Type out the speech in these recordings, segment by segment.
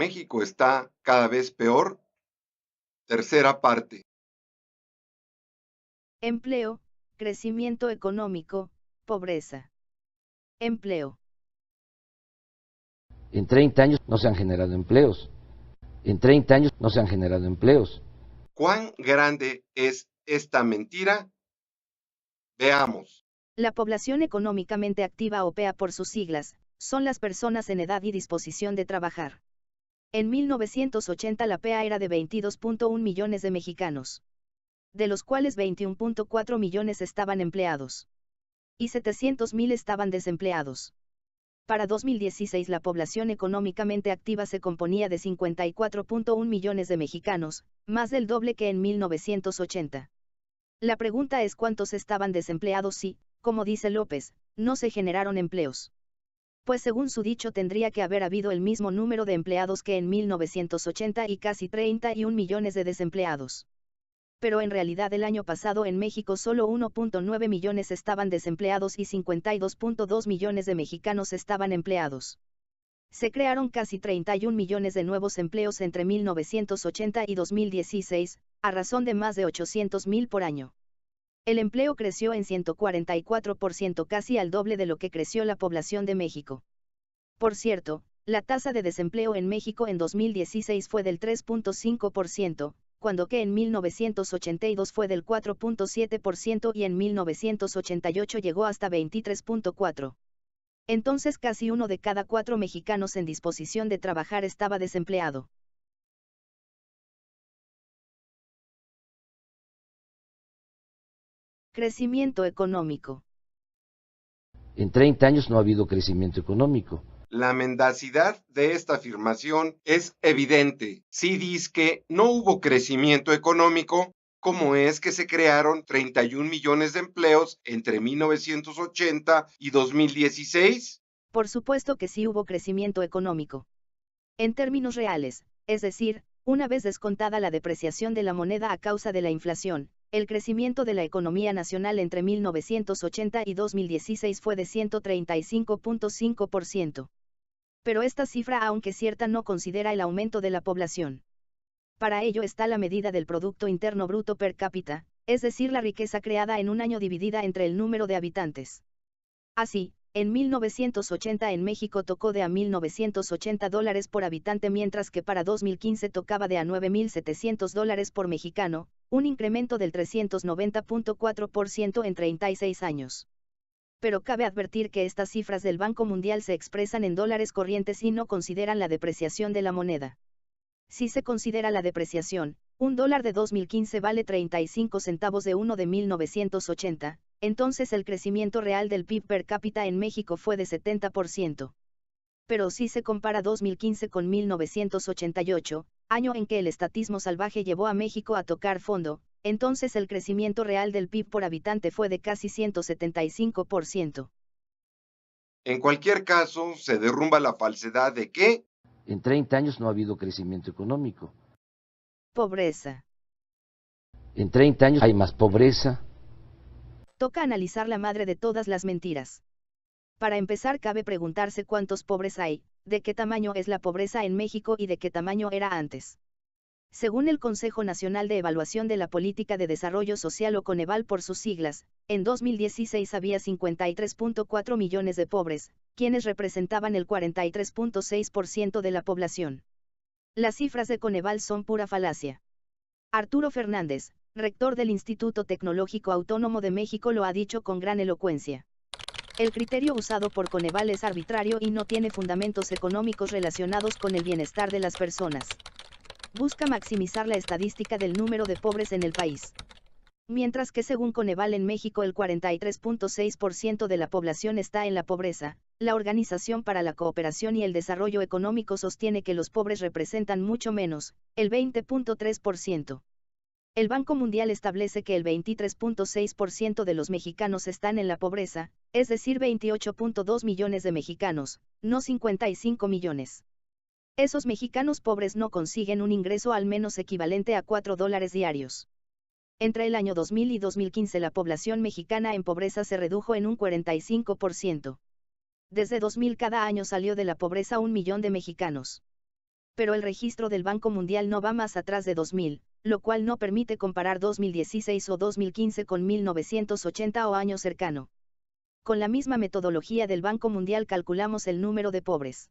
México está cada vez peor. Tercera parte. Empleo, crecimiento económico, pobreza. Empleo. En 30 años no se han generado empleos. En 30 años no se han generado empleos. ¿Cuán grande es esta mentira? Veamos. La población económicamente activa o PEA por sus siglas, son las personas en edad y disposición de trabajar. En 1980 la PEA era de 22.1 millones de mexicanos, de los cuales 21.4 millones estaban empleados y 700.000 estaban desempleados. Para 2016 la población económicamente activa se componía de 54.1 millones de mexicanos, más del doble que en 1980. La pregunta es cuántos estaban desempleados si, como dice López, no se generaron empleos. Pues según su dicho tendría que haber habido el mismo número de empleados que en 1980 y casi 31 millones de desempleados. Pero en realidad el año pasado en México solo 1.9 millones estaban desempleados y 52.2 millones de mexicanos estaban empleados. Se crearon casi 31 millones de nuevos empleos entre 1980 y 2016, a razón de más de 800.000 por año. El empleo creció en 144%, casi al doble de lo que creció la población de México. Por cierto, la tasa de desempleo en México en 2016 fue del 3.5%, cuando que en 1982 fue del 4.7% y en 1988 llegó hasta 23.4%. Entonces casi 1 de cada 4 mexicanos en disposición de trabajar estaba desempleado. Crecimiento económico. En 30 años no ha habido crecimiento económico. La mendacidad de esta afirmación es evidente. Si dice que no hubo crecimiento económico, ¿cómo es que se crearon 31 millones de empleos entre 1980 y 2016? Por supuesto que sí hubo crecimiento económico. En términos reales, es decir, una vez descontada la depreciación de la moneda a causa de la inflación, el crecimiento de la economía nacional entre 1980 y 2016 fue de 135.5%. Pero esta cifra, aunque cierta, no considera el aumento de la población. Para ello está la medida del Producto Interno Bruto per cápita, es decir, la riqueza creada en un año dividida entre el número de habitantes. Así, en 1980 en México tocó de a $1.980 por habitante, mientras que para 2015 tocaba de a $9.700 por mexicano, un incremento del 390.4% en 36 años. Pero cabe advertir que estas cifras del Banco Mundial se expresan en dólares corrientes y no consideran la depreciación de la moneda. Si se considera la depreciación, un dólar de 2015 vale 35 centavos de uno de 1980, entonces el crecimiento real del PIB per cápita en México fue de 70%. Pero si se compara 2015 con 1988, año en que el estatismo salvaje llevó a México a tocar fondo, entonces el crecimiento real del PIB por habitante fue de casi 175%. En cualquier caso, se derrumba la falsedad de que En 30 años no ha habido crecimiento económico. Pobreza. En 30 años hay más pobreza. Toca analizar la madre de todas las mentiras. Para empezar, cabe preguntarse cuántos pobres hay, de qué tamaño es la pobreza en México y de qué tamaño era antes. Según el Consejo Nacional de Evaluación de la Política de Desarrollo Social o Coneval por sus siglas, en 2016 había 53.4 millones de pobres, quienes representaban el 43.6% de la población. Las cifras de Coneval son pura falacia. Arturo Fernández, rector del Instituto Tecnológico Autónomo de México, lo ha dicho con gran elocuencia. El criterio usado por Coneval es arbitrario y no tiene fundamentos económicos relacionados con el bienestar de las personas. Busca maximizar la estadística del número de pobres en el país. Mientras que según Coneval en México el 43.6% de la población está en la pobreza, la Organización para la Cooperación y el Desarrollo Económico sostiene que los pobres representan mucho menos, el 20.3%. El Banco Mundial establece que el 23.6% de los mexicanos están en la pobreza, es decir 28.2 millones de mexicanos, no 55 millones. Esos mexicanos pobres no consiguen un ingreso al menos equivalente a $4 diarios. Entre el año 2000 y 2015 la población mexicana en pobreza se redujo en un 45%. Desde 2000 cada año salió de la pobreza 1 millón de mexicanos. Pero el registro del Banco Mundial no va más atrás de 2000, lo cual no permite comparar 2016 o 2015 con 1980 o año cercano. Con la misma metodología del Banco Mundial calculamos el número de pobres.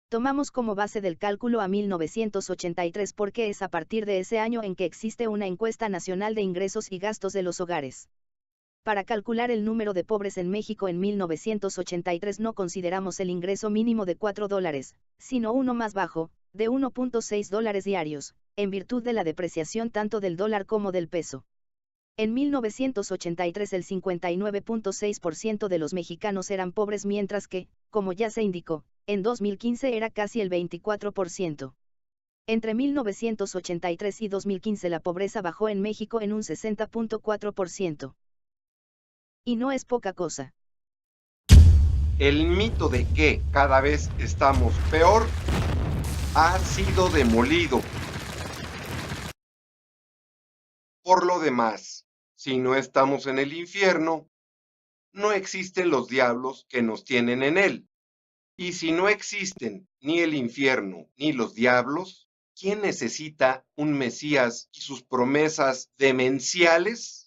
Tomamos como base del cálculo a 1983 porque es a partir de ese año en que existe una encuesta nacional de ingresos y gastos de los hogares. Para calcular el número de pobres en México en 1983 no consideramos el ingreso mínimo de $4, sino uno más bajo, de $1.6 diarios, en virtud de la depreciación tanto del dólar como del peso. En 1983 el 59.6% de los mexicanos eran pobres mientras que, como ya se indicó, en 2015 era casi el 24%. Entre 1983 y 2015 la pobreza bajó en México en un 60.4%. Y no es poca cosa. El mito de que cada vez estamos peor ha sido demolido. Por lo demás, si no estamos en el infierno, no existen los diablos que nos tienen en él. Y si no existen ni el infierno ni los diablos, ¿quién necesita un Mesías y sus promesas demenciales?